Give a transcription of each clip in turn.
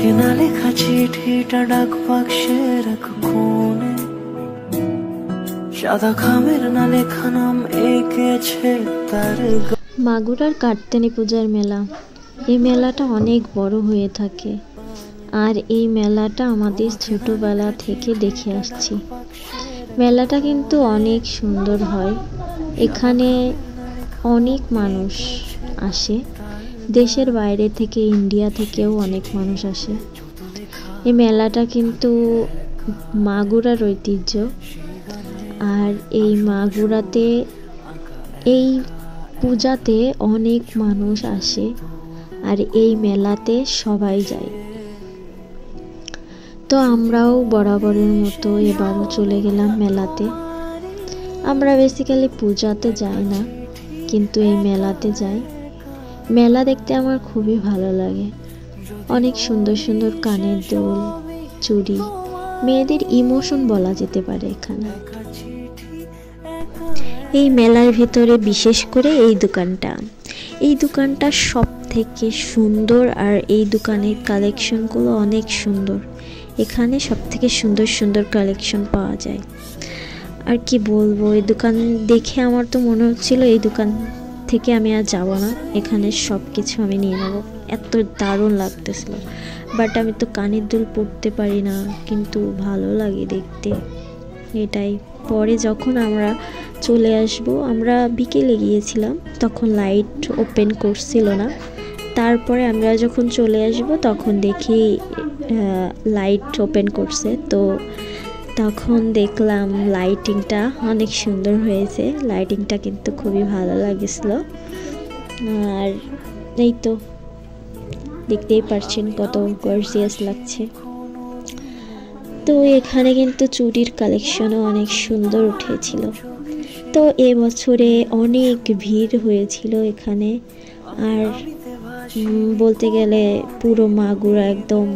কেনা লেখা চিঠিটা ডাক বাক্সের এক কোণে, সাদা খামের না লেখা নাম এঁকেছে তার। মাগুরার কার্তিনী পূজার মেলা, এই মেলাটা অনেক বড় হয়ে থাকে। আর এই মেলাটা আমাদের ছোটবেলা থেকে দেখে আসছি। মেলাটা কিন্তু অনেক সুন্দর হয়। এখানে অনেক মানুষ আসে, দেশের বাইরে থেকে, ইন্ডিয়া থেকেও অনেক মানুষ আসে। এই মেলাটা কিন্তু মাগুরার ঐতিহ্য। আর এই মাগুরাতে এই পূজাতে অনেক মানুষ আসে, আর এই মেলাতে সবাই যায়। তো আমরাও বরাবরের মতো এবারও চলে গেলাম মেলাতে। আমরা বেসিক্যালি পূজাতে যাই না, কিন্তু এই মেলাতে যাই। মেলা দেখতে আমার খুবই ভালো লাগে। অনেক সুন্দর সুন্দর কানের দুল, চুড়ি, মেয়েদের ইমোশন বলা যেতে পারে এখানে। এই মেলার ভিতরে বিশেষ করে এই দোকানটা সব থেকে সুন্দর। আর এই দোকানের কালেকশনগুলো অনেক সুন্দর। এখানে সব থেকে সুন্দর সুন্দর কালেকশন পাওয়া যায়। আর কি বলবো, এই দোকান দেখে আমার তো মনে হচ্ছিল এই দোকান থেকে আমি আর যাব না, এখানে সব কিছু আমি নিয়ে নেব, এত দারুণ লাগতেছিল। বাট আমি তো কানের দুল পরতে পারি না, কিন্তু ভালো লাগে দেখতে, এটাই। পরে যখন আমরা চলে আসব, আমরা বিকেলে গিয়েছিলাম, তখন লাইট ওপেন করছিল না। তারপরে আমরা যখন চলে আসব তখন দেখি লাইট ওপেন করছে। তো তখন দেখলাম লাইটিংটা অনেক সুন্দর হয়েছে। লাইটিংটা কিন্তু খুবই ভালো লাগছিল। আর এই তো দেখতেই পারছেন কত গর্জিয়াস লাগছে। তো এখানে কিন্তু চুড়ির কালেকশনও অনেক সুন্দর উঠেছিল। তো এবছরে অনেক ভিড় হয়েছিল এখানে। আর বলতে গেলে পুরো মাগুরা একদম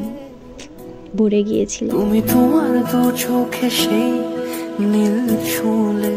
ভরে গিয়েছিল। তুমি তোমার দু চোখে সেই নীল ছুঁলে